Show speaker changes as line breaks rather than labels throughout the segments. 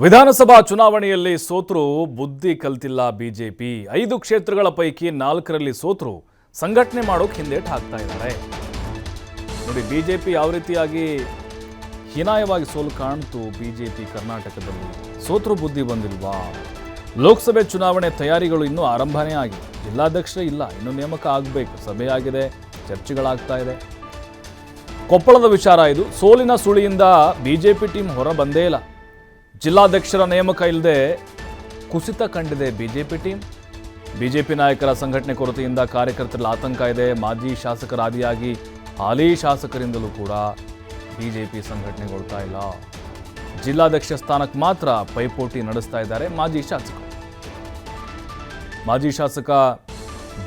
ವಿಧಾನಸಭಾ ಚುನಾವಣೆಯಲ್ಲಿ ಸೋತರೂ ಬುದ್ಧಿ ಕಲ್ತಿಲ್ಲ ಬಿಜೆಪಿ. 5 ಕ್ಷೇತ್ರಗಳ ಪೈಕಿ 4ರಲ್ಲಿ ಸೋತರೂ ಸಂಘಟನೆ ಮಾಡೋಕೆ ಹಿಂದೇಟು ಹಾಕ್ತಾ ಇದ್ದಾರೆ. ನೋಡಿ, ಬಿಜೆಪಿ ಯಾವ ರೀತಿಯಾಗಿ ಹೀನಾಯವಾಗಿ ಸೋಲು ಕಾಣ್ತು. ಬಿಜೆಪಿ ಕರ್ನಾಟಕದಲ್ಲಿ ಸೋತರೂ ಬುದ್ಧಿ ಬಂದಿಲ್ವಾ? ಲೋಕಸಭೆ ಚುನಾವಣೆ ತಯಾರಿಗಳು ಇನ್ನೂ ಆರಂಭನೇ ಆಗಿದೆ. ಜಿಲ್ಲಾಧ್ಯಕ್ಷರೇ ಇಲ್ಲ, ಇನ್ನೂ ನೇಮಕ ಆಗಬೇಕು. ಸಭೆ ಆಗಿದೆ, ಚರ್ಚೆಗಳಾಗ್ತಾ ಇದೆ. ಕೊಪ್ಪಳದ ವಿಚಾರ ಇದು. ಸೋಲಿನ ಸುಳಿಯಿಂದ ಬಿಜೆಪಿ ಟೀಮ್ ಹೊರ ಬಂದೇ ಇಲ್ಲ. ಜಿಲ್ಲಾಧ್ಯಕ್ಷರ ನೇಮಕ ಇಲ್ಲದೆ ಕುಸಿತ ಕಂಡಿದೆ ಬಿಜೆಪಿ ಟೀಮ್. ಬಿಜೆಪಿ ನಾಯಕರ ಸಂಘಟನೆ ಕೊರತೆಯಿಂದ ಕಾರ್ಯಕರ್ತರಲ್ಲಿ ಆತಂಕ ಇದೆ. ಮಾಜಿ ಶಾಸಕರ ಆದಿಯಾಗಿ ಹಾಲಿ ಶಾಸಕರಿಂದಲೂ ಕೂಡ ಬಿಜೆಪಿ ಸಂಘಟನೆಗೊಳ್ತಾ ಇಲ್ಲ. ಜಿಲ್ಲಾಧ್ಯಕ್ಷ ಸ್ಥಾನಕ್ಕೆ ಮಾತ್ರ ಪೈಪೋಟಿ ನಡೆಸ್ತಾ ಇದ್ದಾರೆ ಮಾಜಿ ಶಾಸಕರು. ಮಾಜಿ ಶಾಸಕ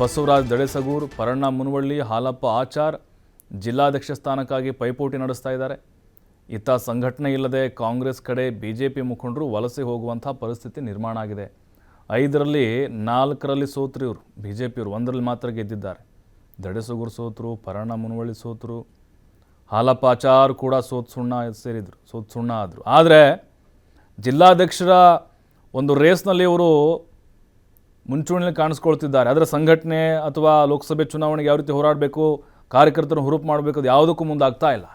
ಬಸವರಾಜ್ ದಡೇಸಗೂರ್, ಪರಣ್ಣ ಮುನವಳ್ಳಿ, ಹಾಲಪ್ಪ ಆಚಾರ್ ಜಿಲ್ಲಾಧ್ಯಕ್ಷ ಸ್ಥಾನಕ್ಕಾಗಿ ಪೈಪೋಟಿ ನಡೆಸ್ತಾ ಇದ್ದಾರೆ. ಇತ್ತ ಸಂಘಟನೆ ಇಲ್ಲದೆ ಕಾಂಗ್ರೆಸ್ ಕಡೆ ಬಿಜೆಪಿ ಮುಖಂಡರು ವಲಸೆ ಹೋಗುವಂಥ ಪರಿಸ್ಥಿತಿ ನಿರ್ಮಾಣ ಆಗಿದೆ. 5ರಲ್ಲಿ 4ರಲ್ಲಿ ಸೋತರು ಇವರು. ಬಿಜೆಪಿಯವರು 1ರಲ್ಲಿ ಮಾತ್ರ ಗೆದ್ದಿದ್ದಾರೆ. ದಡೇಸಗೂರು ಸೋತರು, ಪರಣ್ಣ ಮುನವಳ್ಳಿ ಸೋತರು, ಹಾಲಪ್ಪ ಆಚಾರ್ ಕೂಡ ಸೋತು ಸುಣ್ಣ ಆದರು. ಆದರೆ ಜಿಲ್ಲಾಧ್ಯಕ್ಷರ ಒಂದು ರೇಸ್ನಲ್ಲಿ ಇವರು ಮುಂಚೂಣಿಯಲ್ಲಿ ಕಾಣಿಸ್ಕೊಳ್ತಿದ್ದಾರೆ. ಆದರೆ ಸಂಘಟನೆ ಅಥವಾ ಲೋಕಸಭೆ ಚುನಾವಣೆಗೆ ಯಾವ ರೀತಿ ಹೋರಾಡಬೇಕು, ಕಾರ್ಯಕರ್ತರನ್ನು ಹುರುಪು ಮಾಡಬೇಕು, ಅದು ಯಾವುದಕ್ಕೂ ಮುಂದಾಗ್ತಾ ಇಲ್ಲ.